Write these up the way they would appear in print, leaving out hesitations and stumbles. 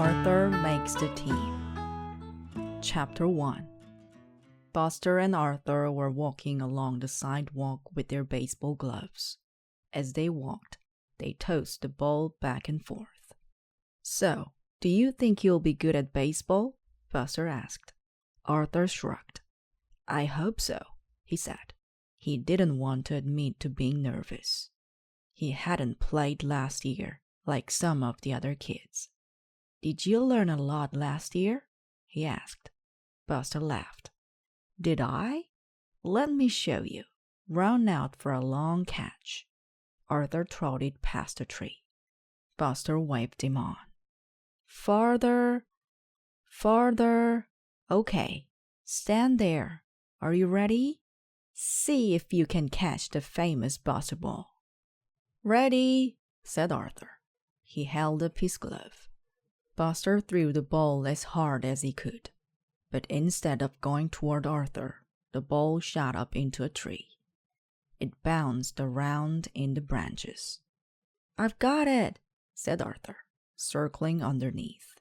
Arthur makes the team. Chapter 1. Buster and Arthur were walking along the sidewalk with their baseball gloves. As they walked, they tossed the ball back and forth. "So, do you think you'll be good at baseball?" Buster asked. Arthur shrugged. "I hope so," he said. He didn't want to admit to being nervous. He hadn't played last year, like some of the other kids. "Did you learn a lot last year?" he asked. Buster laughed. "Did I? Let me show you. Run out for a long catch." Arthur trotted past a tree. Buster waved him on. "Farther, farther. Okay, stand there. Are you ready? See if you can catch the famous Buster ball." "Ready," said Arthur. He held up his glove. Buster threw the ball as hard as he could, but instead of going toward Arthur, the ball shot up into a tree. It bounced around in the branches. "I've got it," said Arthur, circling underneath.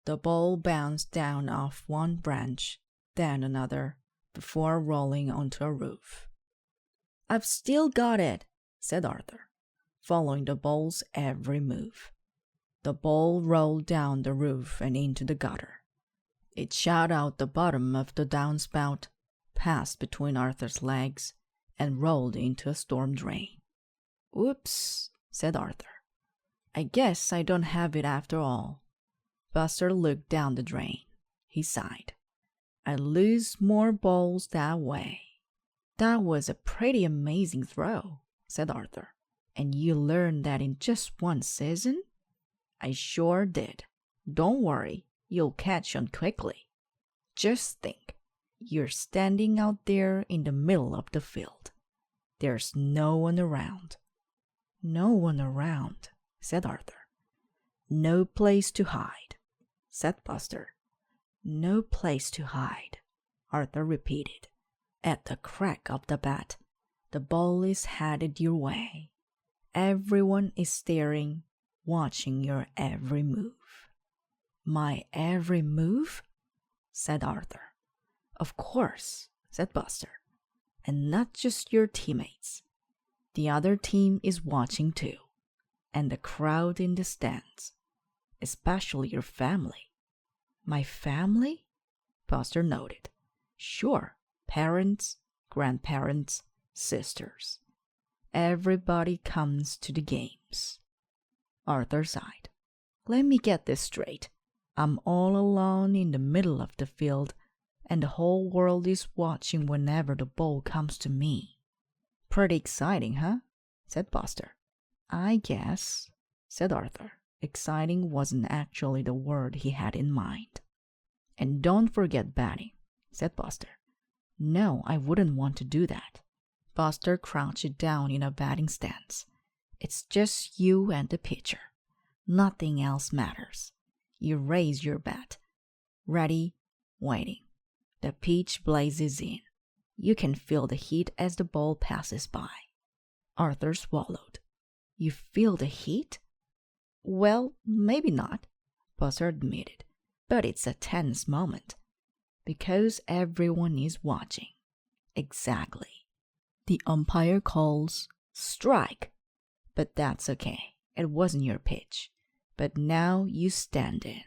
The ball bounced down off one branch, then another, before rolling onto a roof. "I've still got it," said Arthur, following the ball's every move. The ball rolled down the roof and into the gutter. It shot out the bottom of the downspout, passed between Arthur's legs, and rolled into a storm drain. "Oops," said Arthur. "I guess I don't have it after all." Buster looked down the drain. He sighed. "I lose more balls that way." "That was a pretty amazing throw," said Arthur. "And you learned that in just one season?" "I sure did. Don't worry, you'll catch on quickly. Just think, you're standing out there in the middle of the field. There's no one around." "No one around," said Arthur. "No place to hide," said Buster. "No place to hide," Arthur repeated. "At the crack of the bat, the ball is headed your way. Everyone is staring, watching your every move." "My every move?" said Arthur. "Of course," said Buster. "And not just your teammates. The other team is watching too, and the crowd in the stands, especially your family." "My family?" Buster nodded. "Sure, parents, grandparents, sisters. Everybody comes to the games." Arthur sighed. "Let me get this straight. I'm all alone in the middle of the field, and the whole world is watching whenever the ball comes to me." "Pretty exciting, huh?" said Buster. "I guess," said Arthur. Exciting wasn't actually the word he had in mind. "And don't forget batting," said Buster. "No, I wouldn't want to do that." Buster crouched down in a batting stance. "It's just you and the pitcher. Nothing else matters. You raise your bat. Ready, waiting. The pitch blazes in. You can feel the heat as the ball passes by." Arthur swallowed. "You feel the heat?" "Well, maybe not," Buster admitted. "But it's a tense moment. Because everyone is watching." "Exactly. The umpire calls, 'Strike!' But that's okay. It wasn't your pitch. But now you stand in."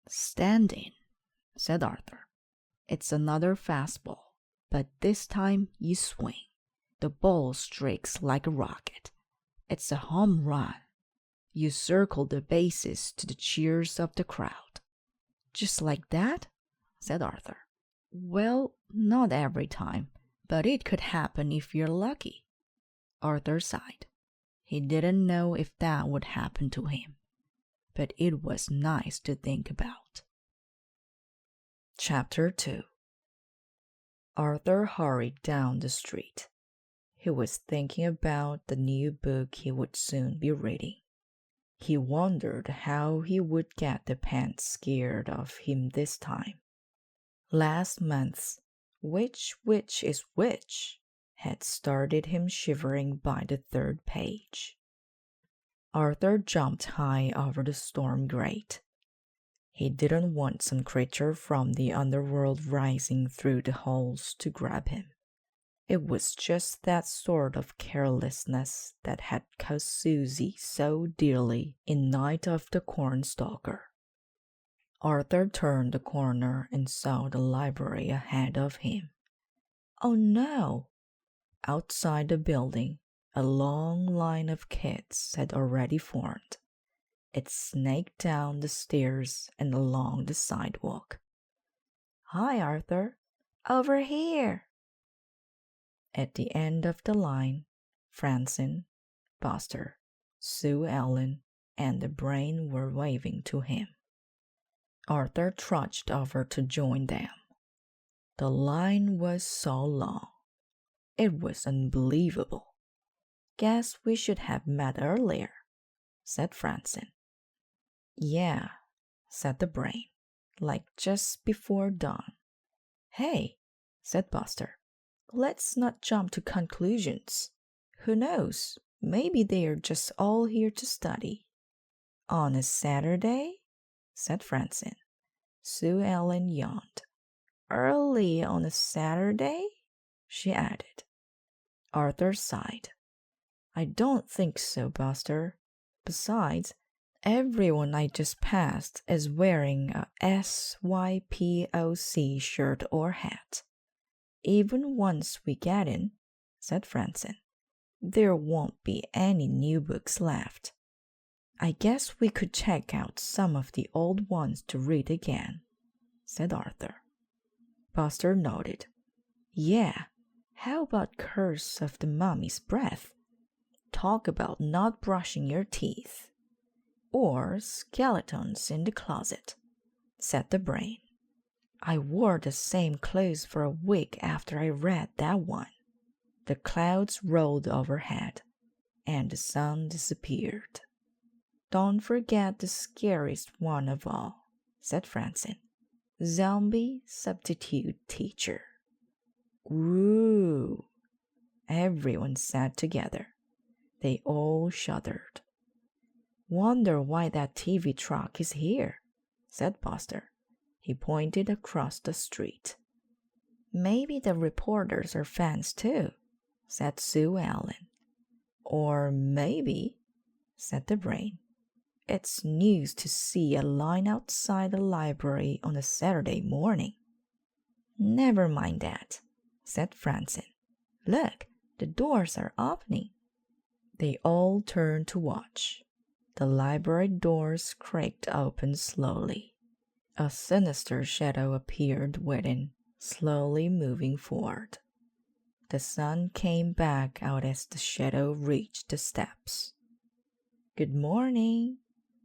"Stand in," said Arthur. "It's another fastball, but this time you swing. The ball streaks like a rocket. It's a home run. You circle the bases to the cheers of the crowd." "Just like that?" said Arthur. "Well, not every time, but it could happen if you're lucky." Arthur sighed. He didn't know if that would happen to him, but it was nice to think about. Chapter 2. Arthur hurried down the street. He was thinking about the new book he would soon be reading. He wondered how he would get the pants scared of him this time. Last month's "Which is which?" had started him shivering by the third page. Arthur jumped high over the storm grate. He didn't want some creature from the underworld rising through the halls to grab him. It was just that sort of carelessness that had cost Susie so dearly in Night of the Cornstalker. Arthur turned the corner and saw the library ahead of him. Oh no! Outside the building, a long line of kids had already formed. It snaked down the stairs and along the sidewalk. Hi, Arthur. Over here. At the end of the line, Francine, Buster, Sue Ellen, and the Brain were waving to him. Arthur trudged over to join them. The line was so long. It was unbelievable. Guess we should have met earlier, said Francine. Yeah, said the Brain, like just before dawn. Hey, said Buster, let's not jump to conclusions. Who knows, maybe they're just all here to study. On a Saturday? Said Francine. Sue Ellen yawned. Early on a Saturday? She added. Arthur sighed. I don't think so, Buster. Besides, everyone I just passed is wearing a SYPOC shirt or hat. Even once we get in, said Francine, there won't be any new books left. I guess we could check out some of the old ones to read again, said Arthur. Buster nodded. Yeah, how about Curse of the Mummy's Breath? Talk about not brushing your teeth. Or Skeletons in the Closet, said the Brain. I wore the same clothes for a week after I read that one. The clouds rolled overhead, and the sun disappeared. Don't forget the scariest one of all, said Francine. Zombie substitute teacher. Ooh! Everyone sat together. They all shuddered. Wonder why that TV truck is here, said Buster. He pointed across the street. Maybe the reporters are fans too, said Sue Ellen. Or maybe, said the Brain, it's news to see a line outside the library on a Saturday morning. Never mind that, said Francine. Look, the doors are opening. They all turned to watch. The library doors creaked open slowly. A sinister shadow appeared within, slowly moving forward. The sun came back out as the shadow reached the steps. Good morning,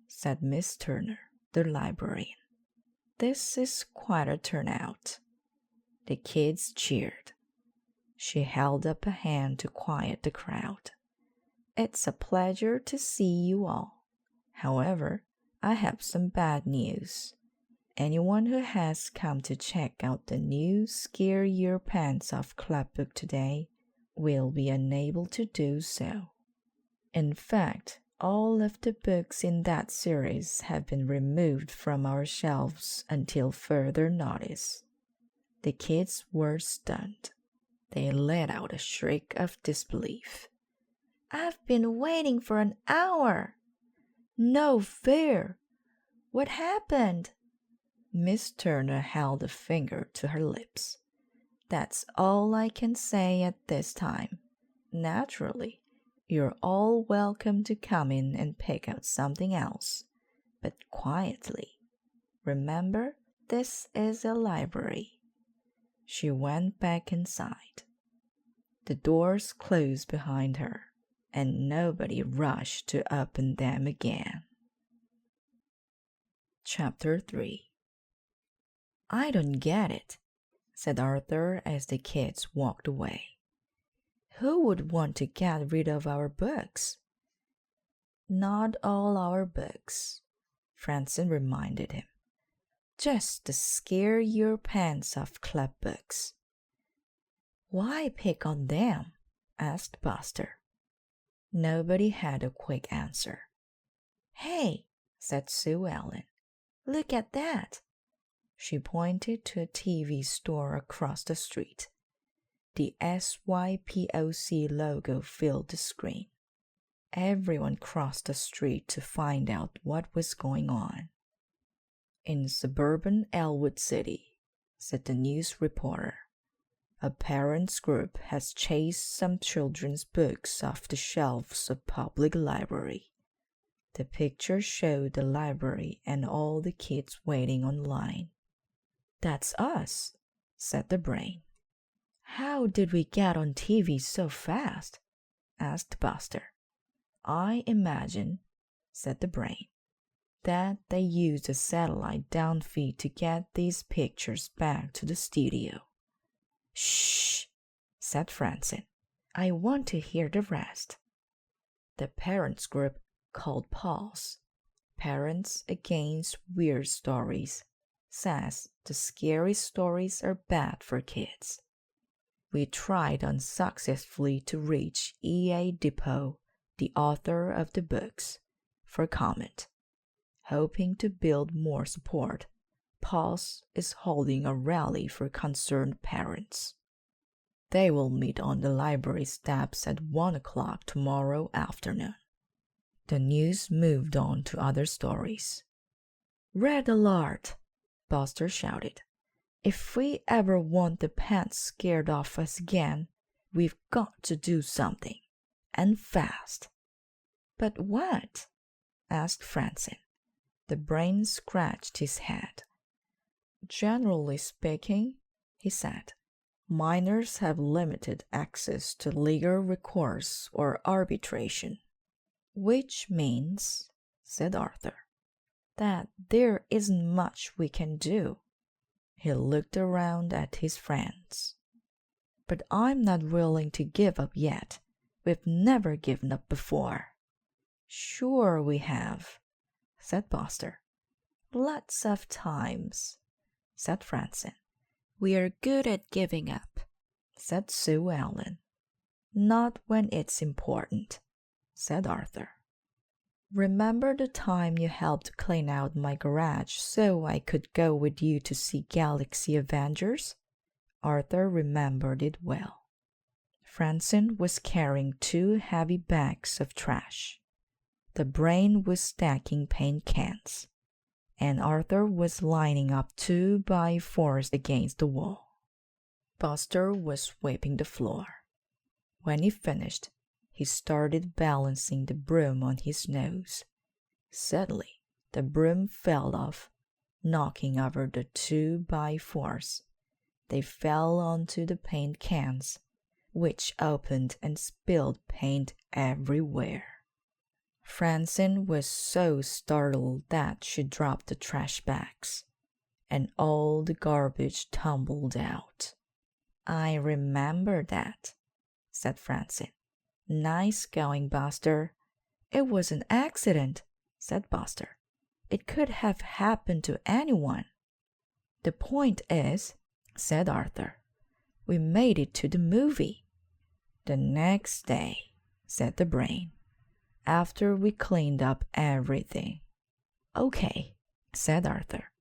said Miss Turner, the librarian. This is quite a turnout. The kids cheered. She held up a hand to quiet the crowd. It's a pleasure to see you all. However, I have some bad news. Anyone who has come to check out the new Scare Your Pants Off club book today will be unable to do so. In fact, all of the books in that series have been removed from our shelves until further notice. The kids were stunned. They let out a shriek of disbelief. I've been waiting for an hour. No fair. What happened? Miss Turner held a finger to her lips. That's all I can say at this time. Naturally, you're all welcome to come in and pick out something else, but quietly. Remember, this is a library. She went back inside. The doors closed behind her, and nobody rushed to open them again. Chapter 3. I don't get it, said Arthur as the kids walked away. Who would want to get rid of our books? Not all our books, Francine reminded him. Just the Scare Your Pants Off club books. Why pick on them? Asked Buster. Nobody had a quick answer. Hey, said Sue Ellen. Look at that. She pointed to a TV store across the street. The SYPOC logo filled the screen. Everyone crossed the street to find out what was going on. In suburban Elwood City, said the news reporter, a parents' group has chased some children's books off the shelves of public library. The picture showed the library and all the kids waiting online. That's us, said the brain. How did we get on TV so fast? Asked Buster. I imagine, said the brain, that they used a satellite downfeed to get these pictures back to the studio. Shh, said Francine. I want to hear the rest. The parents group called PAWS, Parents Against Weird Stories, says the scary stories are bad for kids. We tried unsuccessfully to reach E.A. Depot, the author of the books, for comment. Hoping to build more support, PAWS is holding a rally for concerned parents. They will meet on the library steps at 1 o'clock tomorrow afternoon. The news moved on to other stories. Red alert! Buster shouted. If we ever want the pants scared off us again, we've got to do something, and fast. But what? Asked Francine. The brain scratched his head. Generally speaking, he said, minors have limited access to legal recourse or arbitration. Which means, said Arthur, that there isn't much we can do. He looked around at his friends. But I'm not willing to give up yet. We've never given up before. Sure we have, said Buster. Lots of times, said Francine. We are good at giving up, said Sue Ellen. Not when it's important, said Arthur. Remember the time you helped clean out my garage so I could go with you to see Galaxy Avengers? Arthur remembered it well. Francine was carrying 2 heavy bags of trash. The brain was stacking paint cans, and Arthur was lining up 2x4s against the wall. Buster was sweeping the floor. When he finished, he started balancing the broom on his nose. Suddenly, the broom fell off, knocking over the 2x4s. They fell onto the paint cans, which opened and spilled paint everywhere. Francine was so startled that she dropped the trash bags, and all the garbage tumbled out. I remember that, said Francine. Nice going, Buster. It was an accident, said Buster. It could have happened to anyone. The point is, said Arthur, we made it to the movie. The next day, said the brain, after we cleaned up everything. Okay, said Arthur.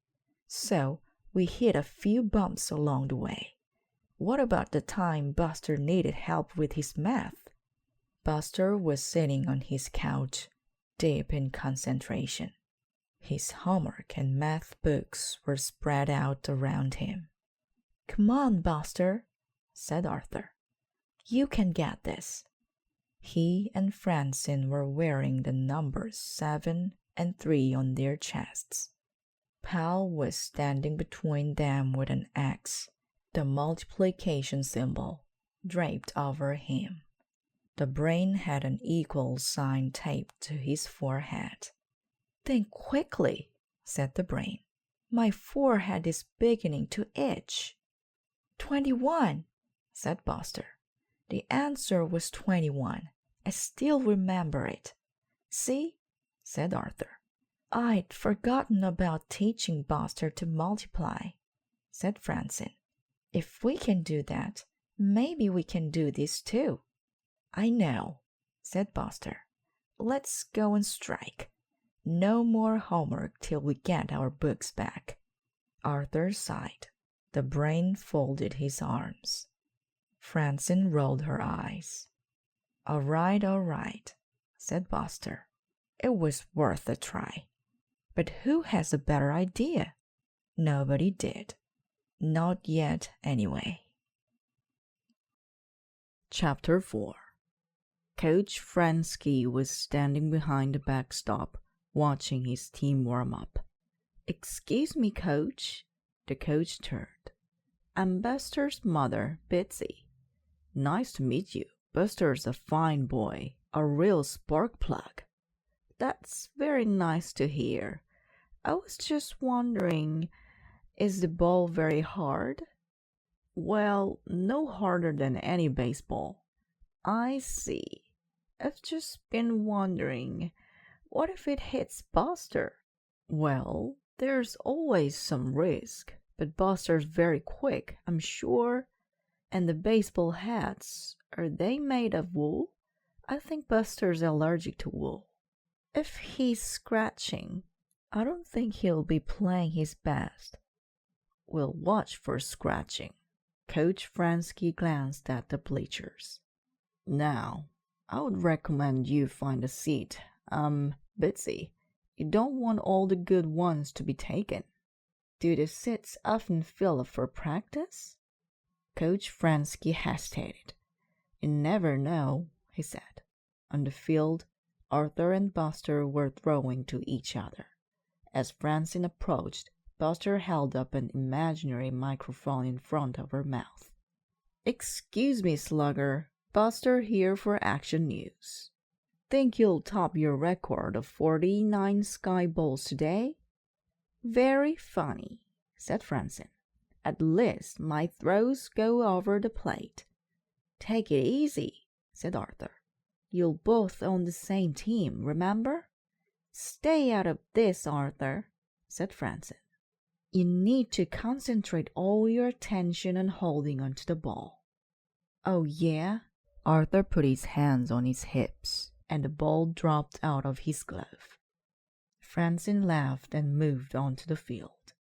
So we hit a few bumps along the way. What about the time Buster needed help with his math? Buster was sitting on his couch, deep in concentration. His homework and math books were spread out around him. Come on, Buster, said Arthur. You can get this. He and Francine were wearing the numbers 7 and 3 on their chests. Pal was standing between them with an X, the multiplication symbol, draped over him. The brain had an equal sign taped to his forehead. Think quickly, said the brain. My forehead is beginning to itch. 21, said Buster. The answer was 21. I still remember it. See, said Arthur. I'd forgotten about teaching Buster to multiply, said Francine. If we can do that, maybe we can do this too. I know, said Buster. Let's go and strike. No more homework till we get our books back. Arthur sighed. The brain folded his arms. Francine rolled her eyes. All right, said Buster. It was worth a try. But who has a better idea? Nobody did. Not yet, anyway. Chapter 4. Coach Krensky was standing behind the backstop, watching his team warm up. "Excuse me, Coach." The coach turned. "I'm Buster's mother, Betsy." "Nice to meet you. Buster's a fine boy, a real spark plug." "That's very nice to hear. I was just wondering, is the ball very hard?" "Well, no harder than any baseball." "I see. I've just been wondering, what if it hits Buster?" "Well, there's always some risk, but Buster's very quick, I'm sure. And the baseball hats, are they made of wool? I think Buster's allergic to wool." "If he's scratching, I don't think he'll be playing his best." "We'll watch for scratching." Coach Francine glanced at the bleachers. "Now, I would recommend you find a seat. Betsy, you don't want all the good ones to be taken." "Do the seats often fill up for practice?" Coach Francine hesitated. "You never know," he said. On the field, Arthur and Buster were throwing to each other. As Francine approached, Buster held up an imaginary microphone in front of her mouth. "Excuse me, Slugger. Buster here for Action News. Think you'll top your record of 49 sky balls today?" "Very funny," said Francine. "At least my throws go over the plate." "Take it easy," said Arthur. "You'll both on the same team, remember?" "Stay out of this, Arthur," said Francine. "You need to concentrate all your attention on holding onto the ball." "Oh, yeah?" Arthur put his hands on his hips, and the ball dropped out of his glove. Francine laughed and moved onto the field.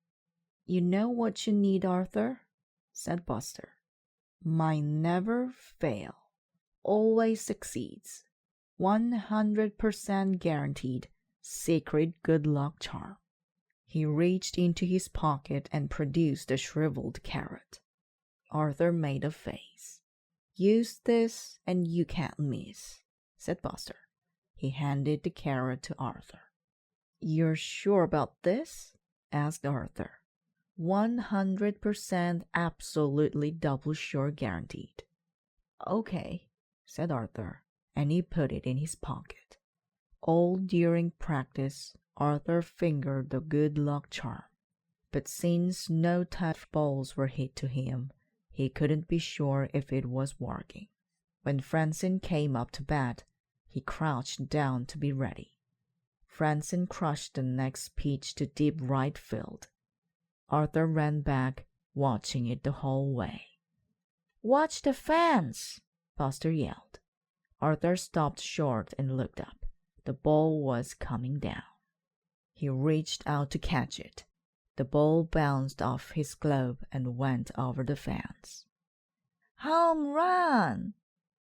"You know what you need, Arthur?" said Buster. "My never fail, always succeeds, 100% guaranteed secret good luck charm." He reached into his pocket and produced a shriveled carrot. Arthur made a face. "Use this and you can't miss," said Buster. He handed the carrot to Arthur. "You're sure about this?" asked Arthur. 100% absolutely double sure guaranteed." "Okay," said Arthur, and he put it in his pocket. All during practice, Arthur fingered the good luck charm, but since no tough balls were hit to him, he couldn't be sure if it was working. When Francine came up to bat, he crouched down to be ready. Francine crushed the next pitch to deep right field. Arthur ran back, watching it the whole way. "Watch the fence!" Buster yelled. Arthur stopped short and looked up. The ball was coming down. He reached out to catch it. The ball bounced off his glove and went over the fence. "Home run!"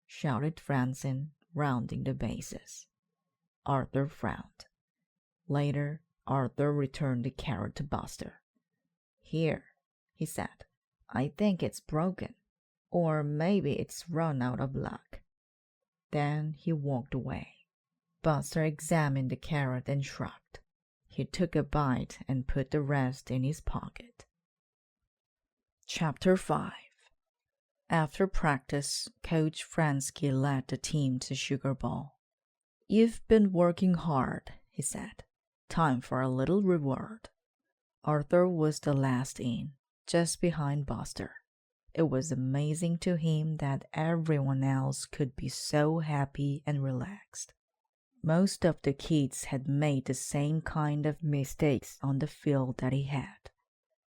shouted Francine, rounding the bases. Arthur frowned. Later, Arthur returned the carrot to Buster. "Here," he said. "I think it's broken. Or maybe it's run out of luck." Then he walked away. Buster examined the carrot and shrugged. He took a bite and put the rest in his pocket. Chapter 5. After practice, Coach Krensky led the team to Sugar Bowl. "You've been working hard," he said. "Time for a little reward." Arthur was the last in, just behind Buster. It was amazing to him that everyone else could be so happy and relaxed. Most of the kids had made the same kind of mistakes on the field that he had.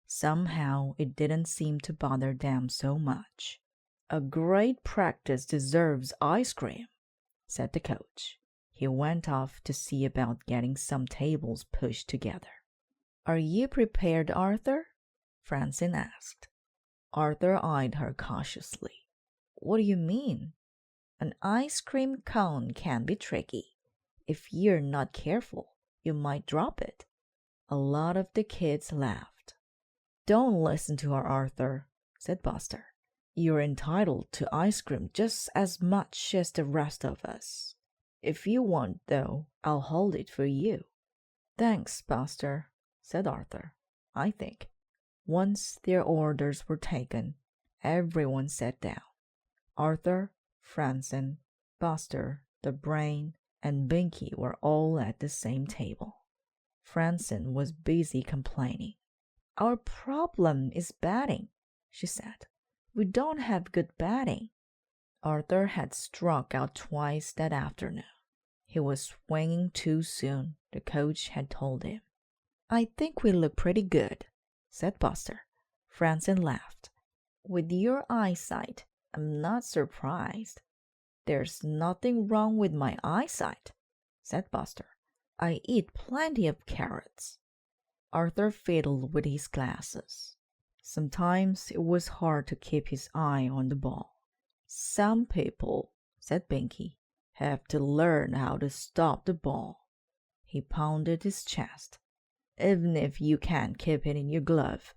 Somehow it didn't seem to bother them so much. "A great practice deserves ice cream," said the coach. He went off to see about getting some tables pushed together. "Are you prepared, Arthur?" Francine asked. Arthur eyed her cautiously. "What do you mean?" "An ice cream cone can be tricky. If you're not careful, you might drop it." A lot of the kids laughed. "Don't listen to her, Arthur," said Buster. "You're entitled to ice cream just as much as the rest of us. If you want, though, I'll hold it for you." "Thanks, Buster," said Arthur. "I think." Once their orders were taken, everyone sat down. Arthur, Francine, Buster, the Brain, and Binky were all at the same table. Francine was busy complaining. "Our problem is batting," she said. "We don't have good batting." Arthur had struck out twice that afternoon. He was swinging too soon, the coach had told him. "I think we look pretty good," said Buster. Francine laughed. "With your eyesight, I'm not surprised." "There's nothing wrong with my eyesight," said Buster. "I eat plenty of carrots." Arthur fiddled with his glasses. Sometimes it was hard to keep his eye on the ball. "Some people," said Binky, "have to learn how to stop the ball." He pounded his chest. "Even if you can't keep it in your glove,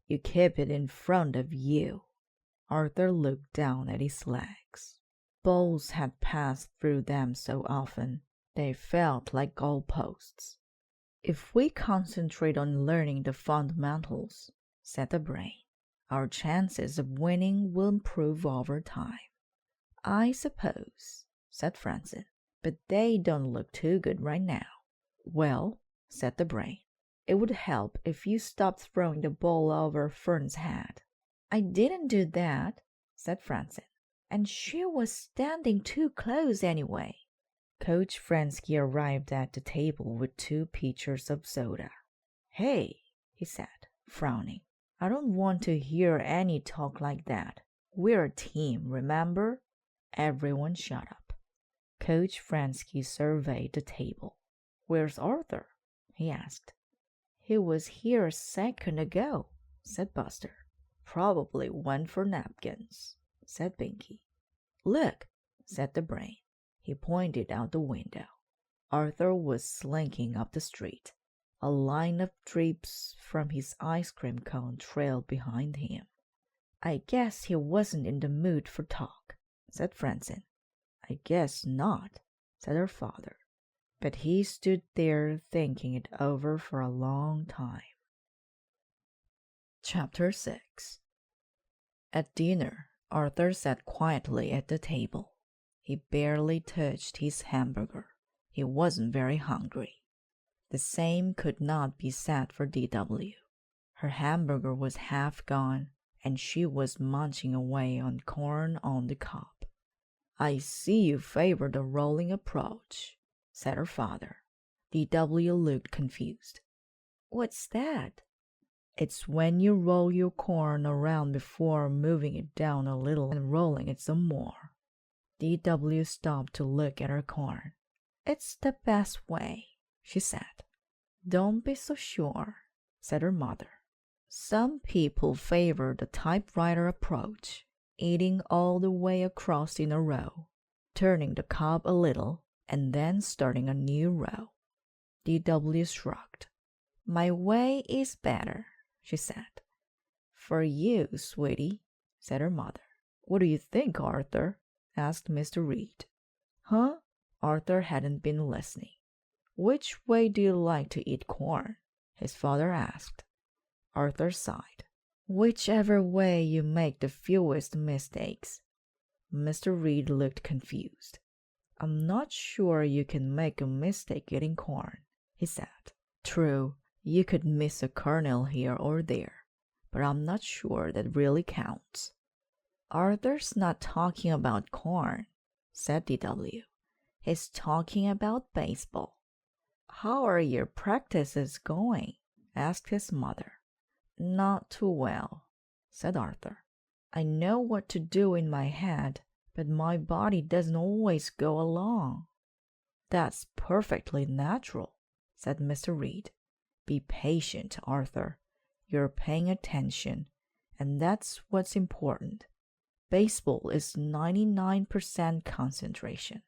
you keep it in front of you." Arthur looked down at his legs. Balls had passed through them so often, they felt like goalposts. "If we concentrate on learning the fundamentals," said the Brain, "our chances of winning will improve over time." "I suppose," said Francine, "but they don't look too good right now." "Well," said the Brain, "it would help if you stopped throwing the ball over Fern's head." "I didn't do that," said Francine, "and she was standing too close anyway." Coach Krensky arrived at the table with 2 pitchers of soda. "Hey," he said, frowning, "I don't want to hear any talk like that. We're a team, remember?" Everyone shut up. Coach Krensky surveyed the table. "Where's Arthur?" he asked. "He was here a second ago," said Buster. "Probably went for napkins," said Binky. "Look," said the Brain. He pointed out the window. Arthur was slinking up the street. A line of drips from his ice cream cone trailed behind him. "I guess he wasn't in the mood for talk," said Francine. "I guess not," said her father. But he stood there thinking it over for a long time. Chapter 6. At dinner, Arthur sat quietly at the table. He barely touched his hamburger. He wasn't very hungry. The same could not be said for D.W. Her hamburger was half gone, and she was munching away on corn on the cob. "I see you favor the rolling approach," said her father. D.W. looked confused. "What's that?" "It's when you roll your corn around before moving it down a little and rolling it some more." D.W. stopped to look at her corn. "It's the best way," she said. "Don't be so sure," said her mother. "Some people favor the typewriter approach, eating all the way across in a row, turning the cob a little, and then starting a new row." D.W. shrugged. "My way is better," she said. "For you, sweetie," said her mother. "What do you think, Arthur?" asked Mr. Reed. "Huh?" Arthur hadn't been listening. "Which way do you like to eat corn?" his father asked. Arthur sighed. "Whichever way you make the fewest mistakes." Mr. Reed looked confused. "I'm not sure you can make a mistake eating corn," he said. "True, you could miss a kernel here or there, but I'm not sure that really counts." "Arthur's not talking about corn," said D.W. "He's talking about baseball." "How are your practices going?" asked his mother. "Not too well," said Arthur. "I know what to do in my head, but my body doesn't always go along." That's perfectly natural, said Mr. Reed. Be patient, Arthur. You're paying attention, and that's what's important. Baseball is 99% concentration.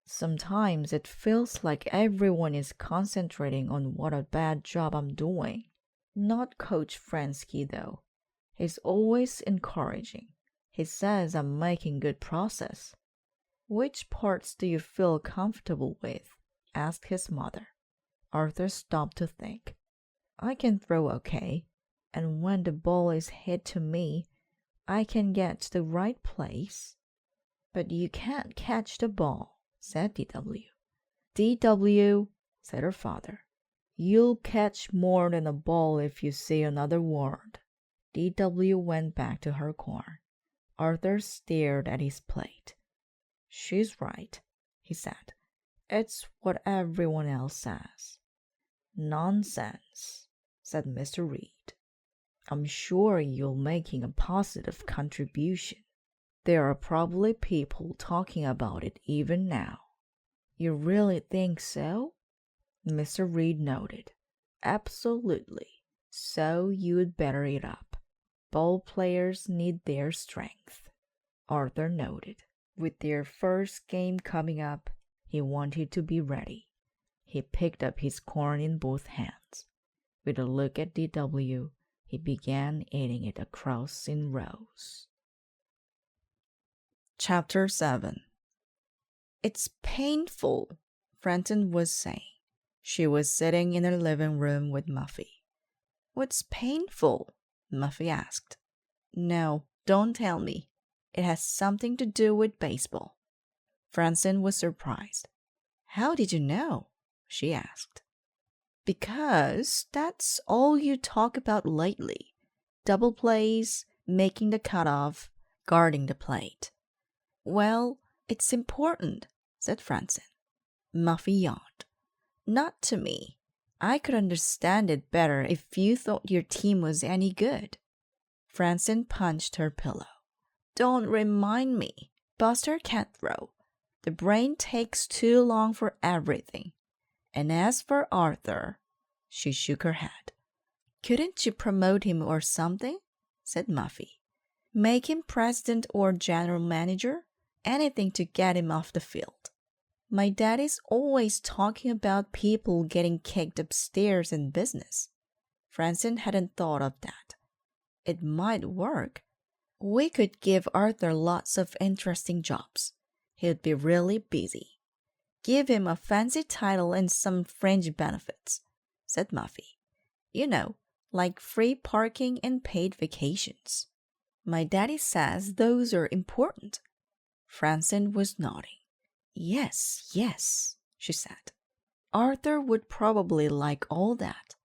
Sometimes it feels like everyone is concentrating on what a bad job I'm doing. Not Coach Francine, though. He's always encouraging. He says I'm making good progress. Which parts do you feel comfortable with? Asked his mother. Arthur stopped to think. I can throw okay, and when the ball is hit to me, I can get to the right place. But you can't catch the ball, said D.W. D.W., said her father, you'll catch more than a ball if you say another word. D.W. went back to her corn. Arthur stared at his plate. She's right, he said. It's what everyone else says. Nonsense, said Mr. Reed. I'm sure you're making a positive contribution. There are probably people talking about it even now. You really think so? Mr. Reed nodded. Absolutely. So you'd better it up. Ball players need their strength. Arthur nodded. With their first game coming up, he wanted to be ready. He picked up his corn in both hands. With a look at D.W., he began eating it across in rows. Chapter 7. It's painful, Francine was saying. She was sitting in her living room with Muffy. What's painful? Muffy asked. No, don't tell me. It has something to do with baseball. Francine was surprised. How did you know? She asked. Because that's all you talk about lately. Double plays, making the cutoff, guarding the plate. Well, it's important, said Francine. Muffy yawned. Not to me. I could understand it better if you thought your team was any good. Francine punched her pillow. Don't remind me. Buster can't throw. The brain takes too long for everything. And as for Arthur, she shook her head. Couldn't you promote him or something? Said Muffy. Make him president or general manager? Anything to get him off the field. My daddy's always talking about people getting kicked upstairs in business. Francine hadn't thought of that. It might work. We could give Arthur lots of interesting jobs. He'd be really busy. Give him a fancy title and some fringe benefits, said Muffy. You know, like free parking and paid vacations. My daddy says those are important. Francine was nodding. Yes, she said. Arthur would probably like all that.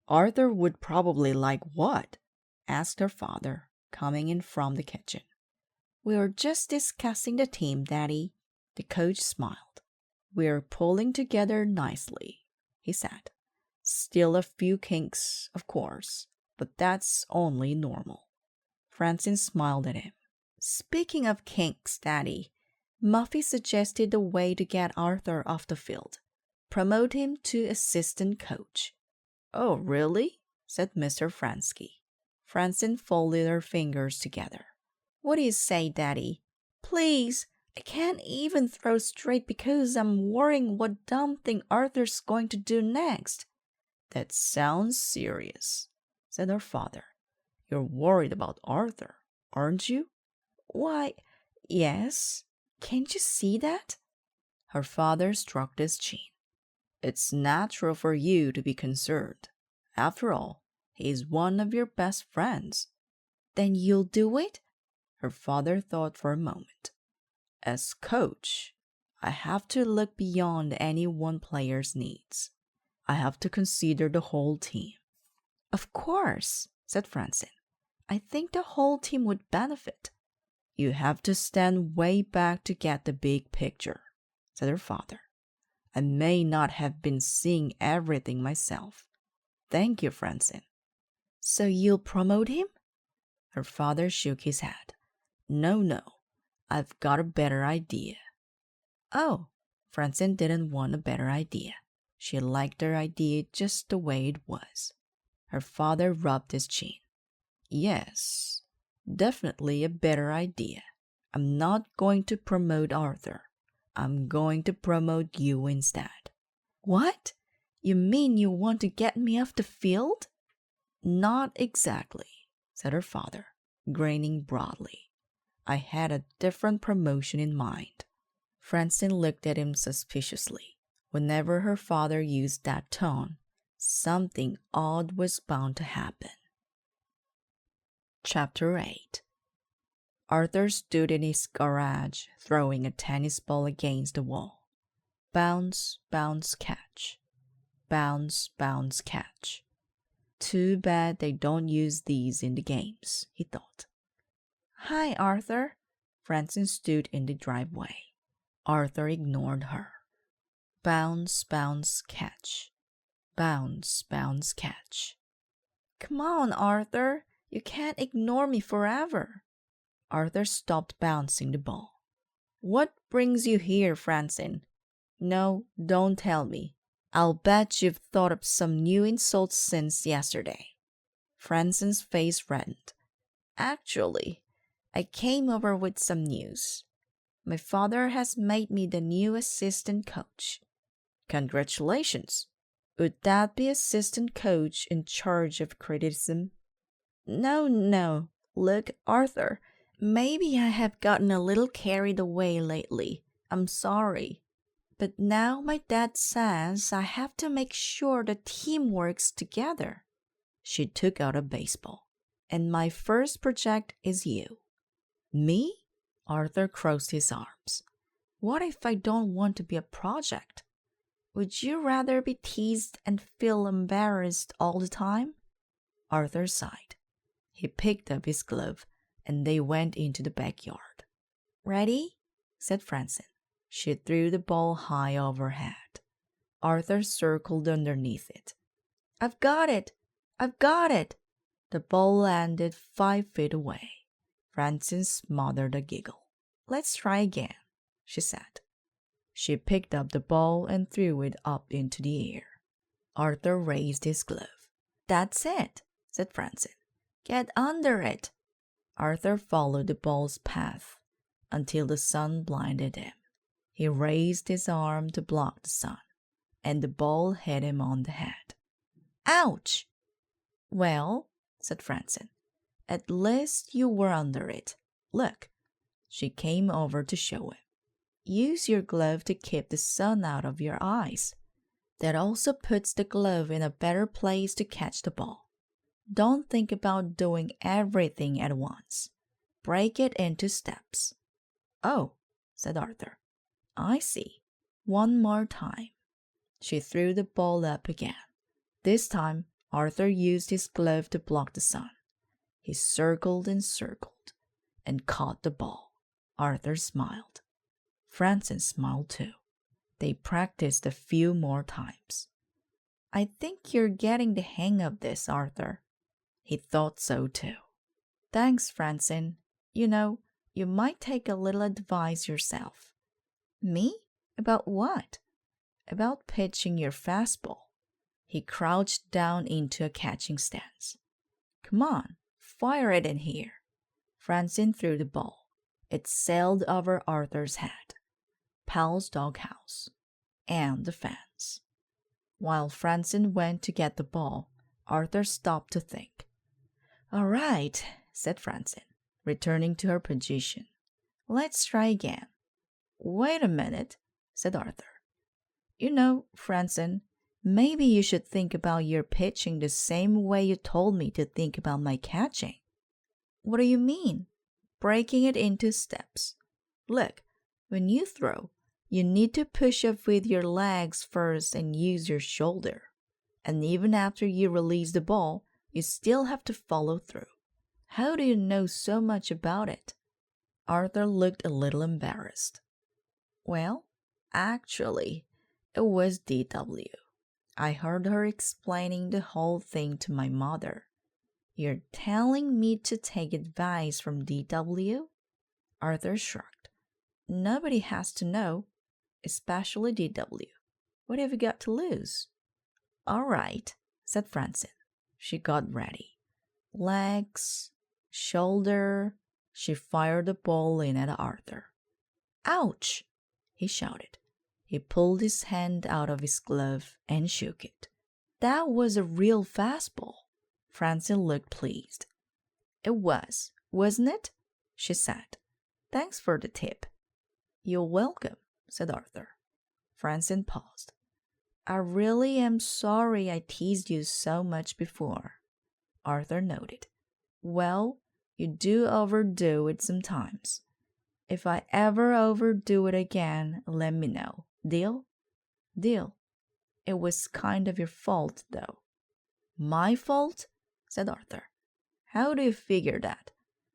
Arthur would probably like what? Asked her father, coming in from the kitchen. We're just discussing the team, Daddy. The coach smiled. We're pulling together nicely, he said. Still a few kinks, of course, but that's only normal. Francine smiled at him. Speaking of kinks, Daddy, Muffy suggested a way to get Arthur off the field. Promote him to assistant coach. Oh, really? Said Mr. Krensky. Francine folded her fingers together. What do you say, Daddy? Please, I can't even throw straight because I'm worrying what dumb thing Arthur's going to do next. That sounds serious, said her father. You're worried about Arthur, aren't you? Why, yes. Can't you see that? Her father stroked his chin. It's natural for you to be concerned. After all, he's one of your best friends. Then you'll do it? Her father thought for a moment. As coach, I have to look beyond any one player's needs. I have to consider the whole team. Of course, said Francine. I think the whole team would benefit. You have to stand way back to get the big picture, said her father. I may not have been seeing everything myself. Thank you, Francine. So you'll promote him? Her father shook his head. No, I've got a better idea. Oh, Francine didn't want a better idea. She liked her idea just the way it was. Her father rubbed his chin. Yes, definitely a better idea. I'm not going to promote Arthur. I'm going to promote you instead. What? You mean you want to get me off the field? Not exactly, said her father, grinning broadly. I had a different promotion in mind. Francine looked at him suspiciously. Whenever her father used that tone, something odd was bound to happen. Chapter 8. Arthur stood in his garage, throwing a tennis ball against the wall. Bounce, bounce, catch. Bounce, bounce, catch. Too bad they don't use these in the games, he thought. Hi, Arthur. Francine stood in the driveway. Arthur ignored her. Bounce, bounce, catch. Bounce, bounce, catch. Come on, Arthur. You can't ignore me forever. Arthur stopped bouncing the ball. What brings you here, Francine? No, don't tell me. I'll bet you've thought up some new insults since yesterday. Francine's face reddened. Actually, I came over with some news. My father has made me the new assistant coach. Congratulations. Would that be assistant coach in charge of criticism? No. Look, Arthur, maybe I have gotten a little carried away lately. I'm sorry. But now my dad says I have to make sure the team works together. She took out a baseball. And my first project is you. Me? Arthur crossed his arms. What if I don't want to be a project? Would you rather be teased and feel embarrassed all the time? Arthur sighed. He picked up his glove and they went into the backyard. Ready? Said Francine. She threw the ball high overhead. Arthur circled underneath it. I've got it! I've got it! The ball landed 5 feet away. Francine smothered a giggle. Let's try again, she said. She picked up the ball and threw it up into the air. Arthur raised his glove. That's it, said Francine. Get under it. Arthur followed the ball's path until the sun blinded him. He raised his arm to block the sun, and the ball hit him on the head. Ouch! Well, said Francine, at least you were under it. Look. She came over to show him. Use your glove to keep the sun out of your eyes. That also puts the glove in a better place to catch the ball. Don't think about doing everything at once. Break it into steps. Oh, said Arthur. I see. One more time. She threw the ball up again. This time, Arthur used his glove to block the sun. He circled and circled and caught the ball. Arthur smiled. Francine smiled too. They practiced a few more times. I think you're getting the hang of this, Arthur. He thought so too. Thanks, Francine. You know, you might take a little advice yourself. Me? About what? About pitching your fastball. He crouched down into a catching stance. Come on, fire it in here. Francine threw the ball. It sailed over Arthur's head, Pal's doghouse, and the fence. While Francine went to get the ball, Arthur stopped to think. All right, said Francine, returning to her position. Let's try again. Wait a minute, said Arthur. You know, Francine, maybe you should think about your pitching the same way you told me to think about my catching. What do you mean? Breaking it into steps. Look, when you throw, you need to push up with your legs first and use your shoulder. And even after you release the ball, you still have to follow through. How do you know so much about it? Arthur looked a little embarrassed. Well, actually, it was DW. I heard her explaining the whole thing to my mother. You're telling me to take advice from DW? Arthur shrugged. Nobody has to know. especially DW. What have you got to lose? All right, said Francine. She got ready. Legs, shoulder. She fired the ball in at Arthur. Ouch! He shouted. He pulled his hand out of his glove and shook it. That was a real fastball. Francine looked pleased. It was, wasn't it? She said. Thanks for the tip. You're welcome, said Arthur. Francine paused. I really am sorry I teased you so much before. Arthur nodded. Well, you do overdo it sometimes. If I ever overdo it again, let me know. Deal? Deal. It was kind of your fault, though. My fault? Said Arthur. How do you figure that?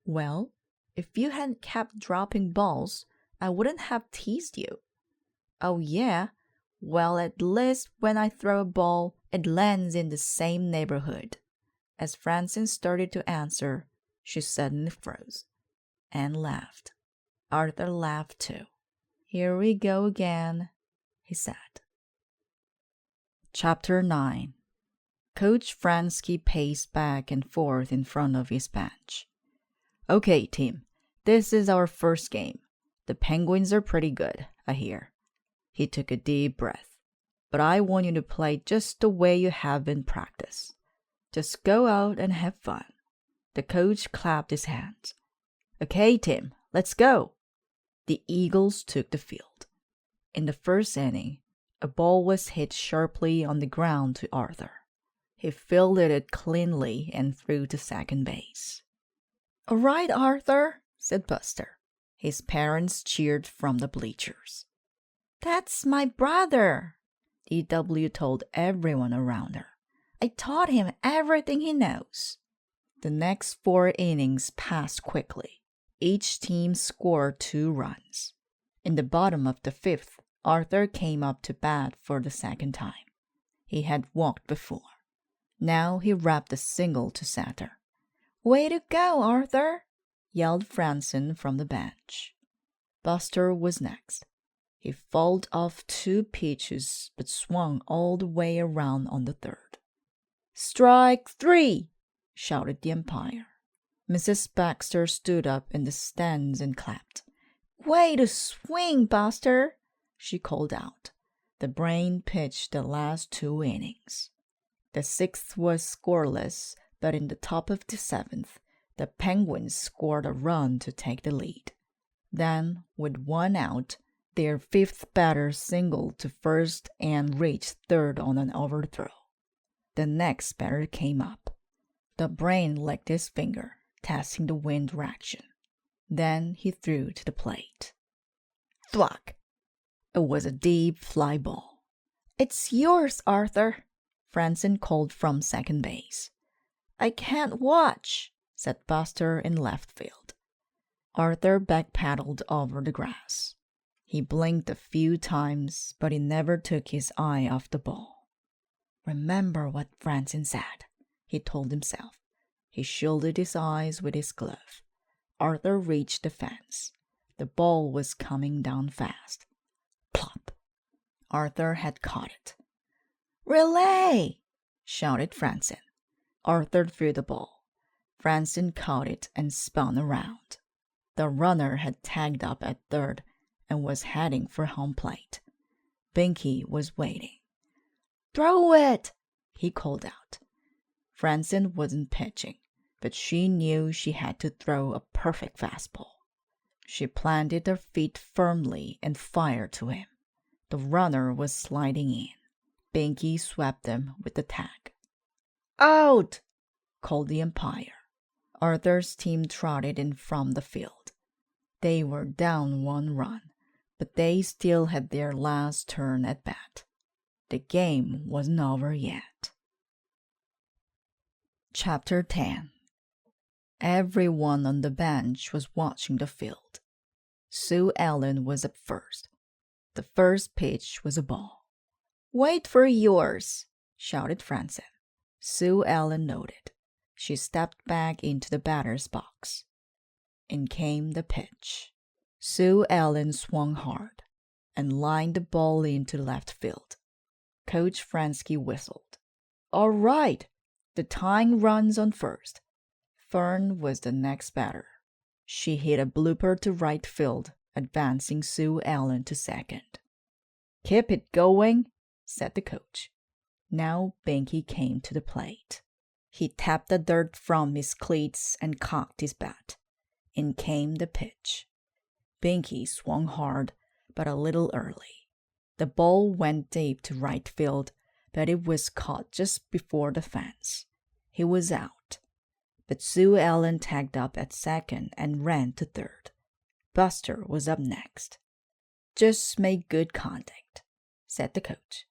Well, if you hadn't kept dropping balls, I wouldn't have teased you. Oh, yeah? Well, at least when I throw a ball, it lands in the same neighborhood. As Francine started to answer, she suddenly froze and laughed. Arthur laughed too. Here we go again, he said. Chapter 9. Coach Krensky paced back and forth in front of his bench. Okay, team, this is our first game. The Penguins are pretty good, I hear. He took a deep breath. But I want you to play just the way you have in practice. Just go out and have fun. The coach clapped his hands. Okay, Tim, let's go. The Eagles took the field. In the first inning, a ball was hit sharply on the ground to Arthur. He fielded it cleanly and threw to second base. All right, Arthur, said Buster. His parents cheered from the bleachers. That's my brother, DW told everyone around her. I taught him everything he knows. The next 4 innings passed quickly. Each team scored 2 runs. In the bottom of the 5th, Arthur came up to bat for the second time. He had walked before. Now he rapped a single to center. Way to go, Arthur, yelled Francine from the bench. Buster was next. He fouled off 2 pitches but swung all the way around on the 3rd. Strike 3, shouted the umpire. Mrs. Baxter stood up in the stands and clapped. Way to swing, Buster, she called out. The Brain pitched the last 2 innings. The 6th was scoreless, but in the top of the 7th, the Penguins scored a run to take the lead. Then, with 1 out, their 5th batter singled to first and reached 3rd on an overthrow. The next batter came up. The Brain licked his finger, testing the wind direction. Then he threw to the plate. Thwack! It was a deep fly ball. It's yours, Arthur, Francine called from second base. I can't watch, said Buster in left field. Arthur backpedaled over the grass. He blinked a few times, but he never took his eye off the ball. Remember what Francine said, he told himself. He shielded his eyes with his glove. Arthur reached the fence. The ball was coming down fast. Plop! Arthur had caught it. Relay! Shouted Francine. Arthur threw the ball. Francine caught it and spun around. The runner had tagged up at 3rd and was heading for home plate. Binky was waiting. Throw it! He called out. Francine wasn't pitching, but she knew she had to throw a perfect fastball. She planted her feet firmly and fired to him. The runner was sliding in. Binky swept him with the tag. Out! Called the umpire. Arthur's team trotted in from the field. They were down 1 run, but they still had their last turn at bat. The game wasn't over yet. Chapter 10. Everyone on the bench was watching the field. Sue Ellen was up first. The first pitch was a ball. Wait for yours, shouted Francine. Sue Ellen nodded. She stepped back into the batter's box. In came the pitch. Sue Ellen swung hard. and lined the ball into left field. Coach Krensky whistled. All right, the tying runs on first. Fern was the next batter. She hit a blooper to right field, advancing Sue Ellen to second. Keep it going, said the coach. Now Binky came to the plate. He tapped the dirt from his cleats and cocked his bat. In came the pitch. Binky swung hard, but a little early. The ball went deep to right field, but it was caught just before the fence. He was out. But Sue Ellen tagged up at second and ran to third. Buster was up next. Just make good contact, said the coach.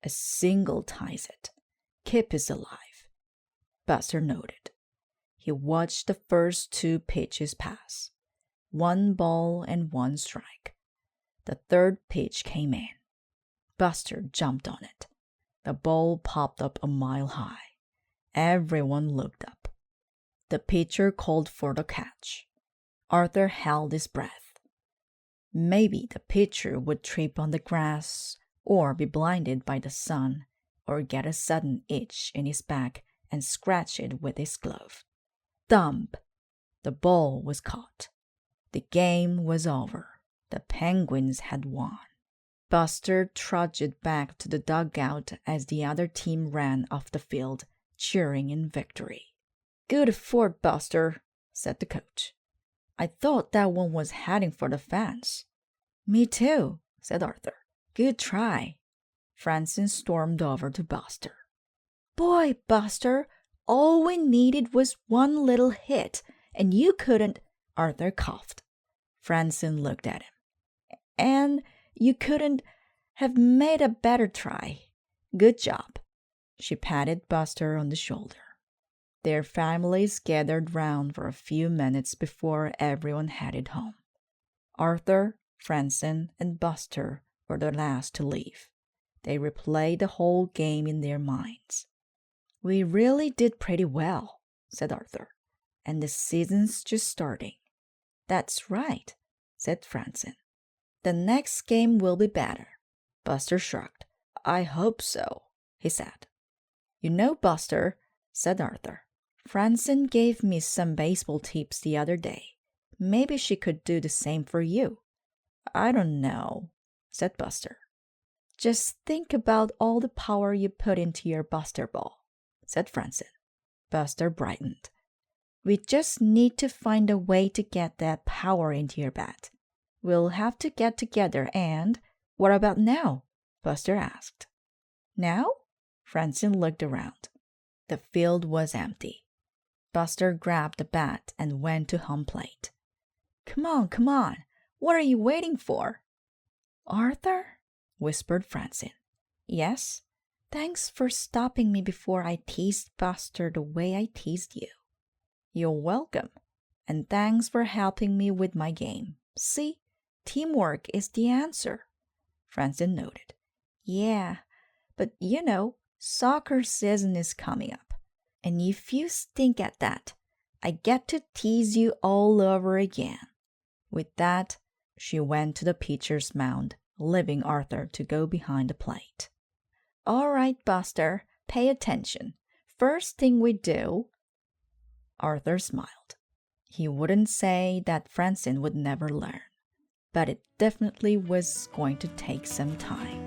A single ties it. Kip is alive. Buster noted. He watched the first 2 pitches pass. 1 ball and 1 strike. The third pitch came in. Buster jumped on it. The ball popped up a mile high. Everyone looked up. The pitcher called for the catch. Arthur held his breath. Maybe the pitcher would trip on the grass, or be blinded by the sun, or get a sudden itch in his back and scratch it with his glove. Thump! The ball was caught. The game was over. The Penguins had won. Buster trudged back to the dugout as the other team ran off the field, cheering in victory. Good effort, Buster, said the coach. I thought that one was heading for the fence. Me too, said Arthur. Good try. Francine stormed over to Buster. Boy, Buster, all we needed was 1 little hit, and you couldn't. Arthur coughed. Francine looked at him. And you couldn't have made a better try. Good job. She patted Buster on the shoulder. Their families gathered round for a few minutes before everyone headed home. Arthur, Francine, and Buster were the last to leave. They replayed the whole game in their minds. We really did pretty well, said Arthur, and the season's just starting. That's right, said Francine. The next game will be better. Buster shrugged. I hope so, he said. You know, Buster, said Arthur, Francine gave me some baseball tips the other day. Maybe she could do the same for you. I don't know, said Buster. Just think about all the power you put into your Buster ball, said Francine. Buster brightened. We just need to find a way to get that power into your bat. We'll have to get together and... What about now? Buster asked. Now? Francine looked around. The field was empty. Buster grabbed the bat and went to home plate. Come on. What are you waiting for? Arthur? Whispered Francine. Yes? Thanks for stopping me before I teased Buster the way I teased you. You're welcome. And thanks for helping me with my game. See? Teamwork is the answer. Francine noted. Yeah, but soccer season is coming up. And if you stink at that, I get to tease you all over again. With that, she went to the pitcher's mound, leaving Arthur to go behind the plate. All right, Buster, pay attention. First thing we do... Arthur smiled. He wouldn't say that Francine would never learn, but it definitely was going to take some time.